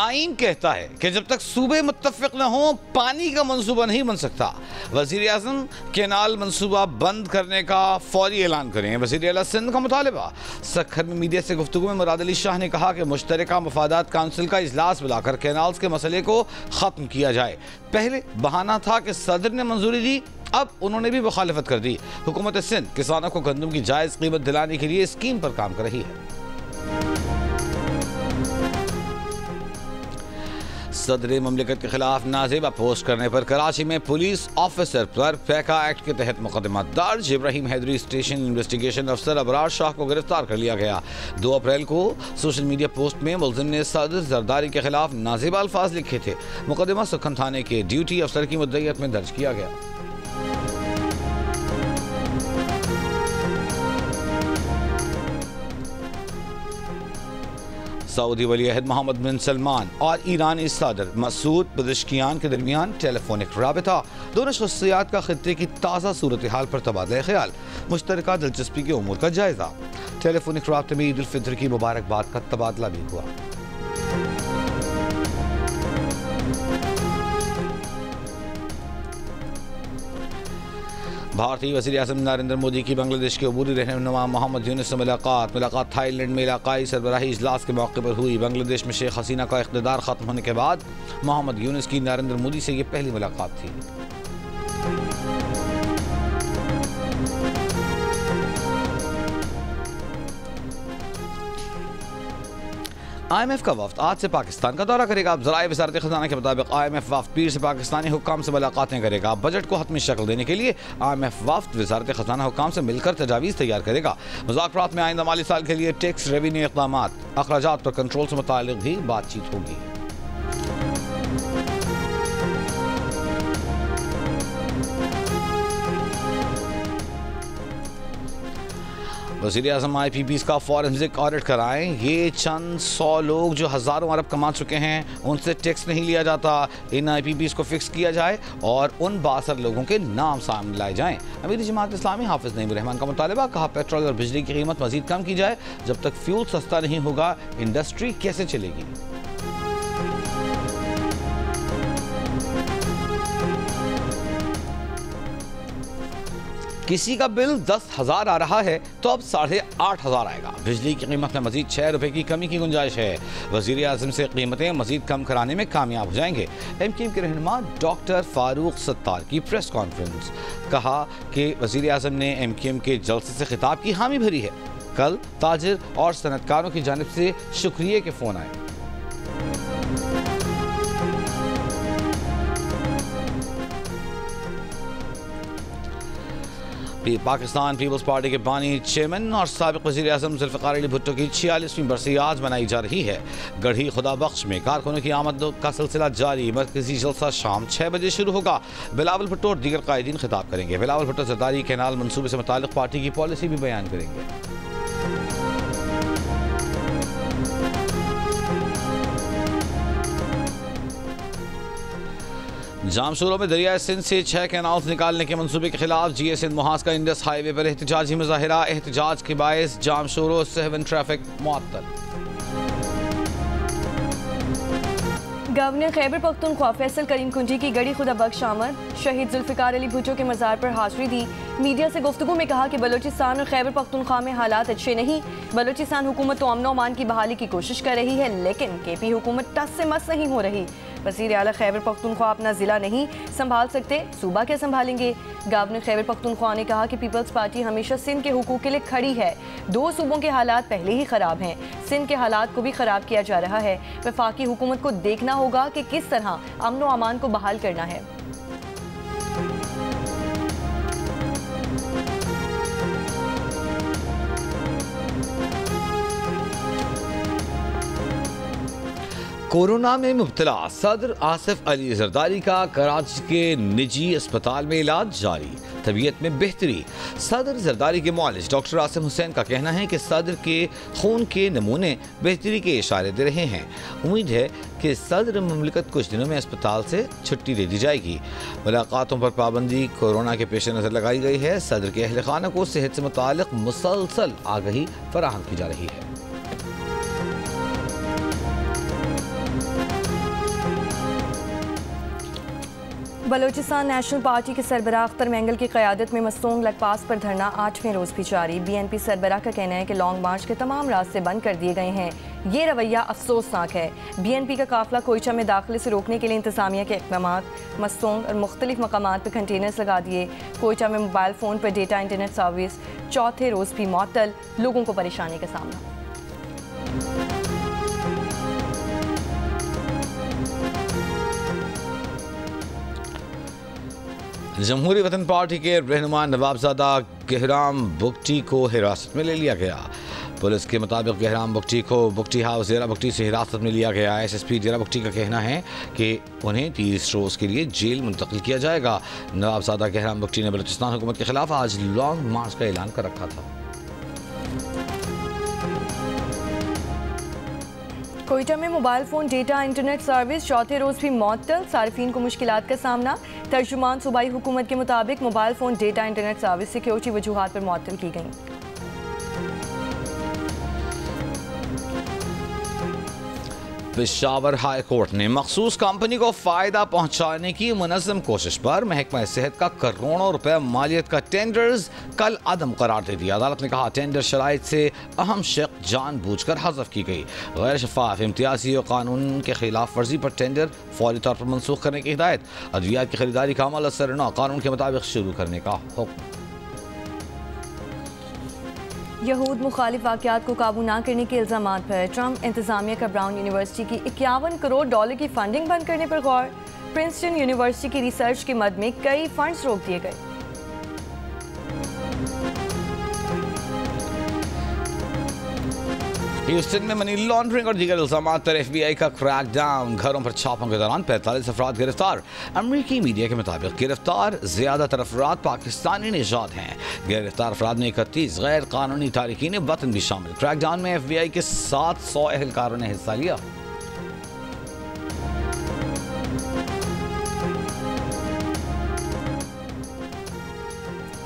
आईन कहता है कि जब तक सूबे मुत्तफिक न हो पानी का मंसूबा नहीं बन सकता। वज़ीर आज़म केनाल मंसूबा बंद करने का फौरी ऐलान करें, वज़ीर आला सिंध का मुतालबा। सखर में मीडिया से गुफ्तगू में मुराद अली शाह ने कहा कि मुश्तरका मफादात काउंसिल का इजलास बुलाकर कैनाल्स के मसले को ख़त्म किया जाए। पहले बहाना था कि सदर ने मंजूरी दी, अब उन्होंने भी मुखालिफत कर दी। हुकूमत सिंध किसानों को गंदम की जायज़ कीमत दिलाने के लिए स्कीम पर काम कर रही है। सदर ममलिकत के खिलाफ नाजेबा पोस्ट करने पर कराची में पुलिस ऑफिसर पर पैका एक्ट के तहत मुकदमा दर्ज। इब्राहिम हैदरी स्टेशन इन्वेस्टिगेशन अफसर अबरार शाह को गिरफ्तार कर लिया गया। 2 अप्रैल को सोशल मीडिया पोस्ट में मुलजिम ने सदर जरदारी के खिलाफ नाजेबा अल्फाज लिखे थे। मुकदमा सुखन थाने के ड्यूटी अफसर की मुद्दईयत में दर्ज किया गया। सऊदी वली अहद मोहम्मद बिन सलमान और ईरानी सदर मसूद पज़ेश्कियान के दरमियान टेलीफोनिक राबिता। दोनों शख्सियात का खित्ते की ताज़ा सूरत हाल पर तबादला ख्याल, मुश्तरका दिलचस्पी के उमूर का जायजा। टेलीफोनिक राब्ते में ईद उल फितर की मुबारकबाद का तबादला भी हुआ। भारतीय वज़ीर आज़म नरेंद्र मोदी की बांग्लादेश के अबूरी रहनुमा मोहम्मद यूनुस से मुलाकात थाईलैंड में इलाकाई सरबराही इजलास के मौके पर हुई। बांग्लादेश में शेख हसीना का इक़्तिदार ख़त्म होने के बाद मोहम्मद यूनुस की नरेंद्र मोदी से ये पहली मुलाकात थी। IMF का वफ्द आज से पाकिस्तान का दौरा करेगा। ज़राए वज़ारत ख़ज़ाना के मुताबिक IMF वफ्द पीर से पाकिस्तानी हुक्काम से मुलाकातें करेगा। बजट को हतमी शक्ल देने के लिए IMF वफ्द वज़ारत ख़ज़ाना हुक्काम से मिलकर तजावीज़ तैयार करेगा। मुज़ाकरात में आइंदा माली साल के लिए टैक्स रेवेन्यू इक़दामात, अखराजात पर कंट्रोल से मुताल्लिक़ भी बातचीत होगी। वज़ीर आज़म IPPs का फॉरेंसिक ऑडिट कराएं। ये चंद 100 लोग जो हज़ारों अरब कमा चुके हैं, उनसे टैक्स नहीं लिया जाता। इन IPPs को फिक्स किया जाए और उन 62 लोगों के नाम सामने लाए जाएं। अमीर जमात इस्लामी हाफिज़ नईम रहमान का मुतालबा, कहा पेट्रोल और बिजली की कीमत मज़ीद कम की जाए। जब तक फ्यूल सस्ता नहीं होगा इंडस्ट्री कैसे चलेगी। किसी का बिल 10,000 आ रहा है तो अब 8,500 आएगा। बिजली की कीमत में मजीद 6 रुपए की कमी की गुंजाइश है। वज़ीर आज़म से कीमतें मजीद कम कराने में कामयाब हो जाएंगे। MKM के रहनुमा डॉक्टर फारूक सत्तार की प्रेस कॉन्फ्रेंस, कहा कि वज़ीर आज़म ने MKM के जलसे से खिताब की हामी भरी है। कल ताजिर और सनतकारों की जानिब से शुक्रिया के फ़ोन आए। पाकिस्तान पीपल्स पार्टी के बानी चेयरमैन और साबिक़ वज़ीर आज़म ज़ुल्फ़िकार अली भुट्टो की 46वीं बरसी आज मनाई जा रही है। गढ़ी खुदा बख्श में कारकुनों की आमद का सिलसिला जारी। मरकज़ी जलसा शाम 6 बजे शुरू होगा। बिलावल भुट्टो और दीगर कायदीन खिताब करेंगे। बिलावल भुट्टो ज़रदारी कैनाल मनसूबे से मुताल्लिक़ पार्टी की पॉलिसी भी बयान करेंगे। जामशोरों में दरियाए सिंध से 6 कैनाल्स निकालने के मंसूबे के खिलाफ GA सिंध मुहास का इंडस हाईवे पर एहतजाजी मुजाहिरा। एहतजाज के बायस जामशोरों सहवन ट्रैफिक मुअत्तल। गवर्नर खैबर पख्तूनख्वा फैसल करीम कुंजी की गढ़ी खुदा बख्श आमद। शहीद जुल्फ़िकार अली भुट्टो के मज़ार पर हाज़िरी दी। मीडिया से गुफ्तगू में कहा कि बलूचिस्तान और खैबर पख्तूनख्वा में हालात अच्छे नहीं। बलूचिस्तान हुकूमत तो अमन अमान की बहाली की कोशिश कर रही है, लेकिन KP हुकूमत टस से मस नहीं हो रही। वज़ीर आला खैबर पख्तूनख्वा अपना ज़िला नहीं संभाल सकते, सूबा क्या संभालेंगे। गवर्नर खैबर पख्तूनख्वा ने कहा कि पीपल्स पार्टी हमेशा सिंध के हुकूक के लिए खड़ी है। 2 सूबों के हालात पहले ही ख़राब हैं, सिंध के हालात को भी ख़राब किया जा रहा है। वफाकी हुकूमत को देखना होगा कि किस तरह अमन व अमान को बहाल करना है। कोरोना में मुब्तला सदर आसिफ अली जरदारी का कराची के निजी अस्पताल में इलाज जारी। तबीयत में बेहतरी। सदर जरदारी के मुआलिज डॉक्टर आसिम हुसैन का कहना है कि सदर के खून के नमूने बेहतरी के इशारे दे रहे हैं। उम्मीद है कि सदर ममलिकत कुछ दिनों में अस्पताल से छुट्टी दे दी जाएगी। मुलाकातों पर पाबंदी कोरोना के पेश नज़र लगाई गई है। सदर के अहल खाना को सेहत से मुताल्लिक़ मुसलसल आगाही फराहम की जा रही है। बलोचिस्तान नेशनल पार्टी के सरबराह अख्तर मेंगल की क़यादत में मस्तोंग लटपास पर धरना 8वें रोज़ भी जारी। BNP सरबराह का कहना है कि लॉन्ग मार्च के तमाम रास्ते बंद कर दिए गए हैं। ये रवैया अफसोसनाक है। BNP का काफिला कोयचा में दाखिले से रोकने के लिए इंतजामिया के इक़दाम। मस्तोंग और मुख्तलिफ मकामात पर कंटेनर्स लगा दिए। कोयचा में मोबाइल फ़ोन पर डेटा इंटरनेट सर्विस चौथे रोज़ भी मुअत्तल, लोगों को परेशानी का सामना। जमहूरी वतन पार्टी के रहनुमा नवाबजादा गहराम बुगटी को हिरासत में ले लिया गया। पुलिस के मुताबिक गहराम बुगटी को बुगटी हाउस डेरा बुगटी से हिरासत में लिया गया। SSP डेरा बुगटी का कहना है कि उन्हें 30 रोज़ के लिए जेल मुंतकिल किया जाएगा। नवाबजादा गहराम बुगटी ने बलूचिस्तान हुकूमत के खिलाफ आज लॉन्ग मार्च का ऐलान कर रखा था। कोयटा में mobile phone data internet service चौथे रोज़ भी मुअत्तल, सार्फिन को मुश्किलात का सामना। तर्जुमान सूबाई हुकूमत के मुताबिक mobile phone data internet service security वजूहात पर मुअत्तल की गई। पेशावर हाई कोर्ट ने मखसूस कंपनी को फायदा पहुंचाने की मुनज़्ज़म कोशिश पर महकमा सेहत का करोड़ों रुपए मालियत का टेंडर्स कल अदम करार दे दिया। अदालत ने कहा टेंडर शराइत से अहम शक जानबूझकर हज़फ की गई। गैर शफाफ, इम्तियाजी और कानून के खिलाफ वर्जी पर टेंडर फौरी तौर पर मनसूख करने की हिदायत। अद्वियात की खरीदारी का अमल असर कानून के मुताबिक शुरू करने का हुक्म। यहूद मुखालिफ वाक़यात को काबू ना करने के इल्ज़ामात पर ट्रंप इंतज़ामिया का ब्राउन यूनिवर्सिटी की $51 करोड़ की फंडिंग बंद करने पर गौर। प्रिंसटन यूनिवर्सिटी की रिसर्च के मद में कई फंड्स रोक दिए गए। ह्यूस्टन में मनी लॉन्ड्रिंग और दीगर इल्जामात पर FBI का क्रैक डाउन। घरों पर छापों के दौरान 45 अफराद गिरफ्तार। अमरीकी मीडिया के मुताबिक गिरफ्तार ज्यादातर अफराद पाकिस्तानी निजात हैं। गिरफ्तार अफराद में 31 गैर कानूनी तारिकीन वतन भी शामिल। क्रैक डाउन में FBI के 700 एहलकारों ने हिस्सा लिया।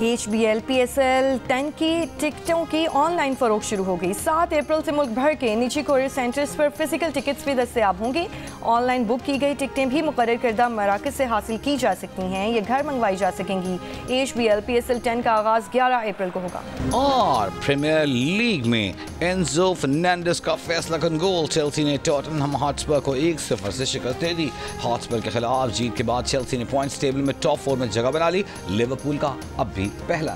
HBL PSL 10 की टिकटों की ऑनलाइन फरोख्त शुरू हो गई। 7 अप्रैल से मुल्क भर के निजी कोरियर सेंटर्स पर फिजिकल टिकट्स भी दस्तयाब होंगी। ऑनलाइन बुक की गई टिकटें भी मुकर्रर करदा मराकज़ से हासिल की जा सकती हैं। ये घर मंगवाई जा सकेंगी। HBL PSL 10 का आगाज 11 अप्रैल को होगा। और प्रीमियर लीग में एंजो फर्नांडिस का फैसला कन गोल। चेल्सी ने टॉटनहम हॉटस्पर को 1-0 से शिकस्त दे दी। हॉटस्पर के खिलाफ जीत के बाद चेल्सी ने पॉइंट्स टेबल में टॉप 4 में जगह बना ली। लिवरपूल का अब भी पहला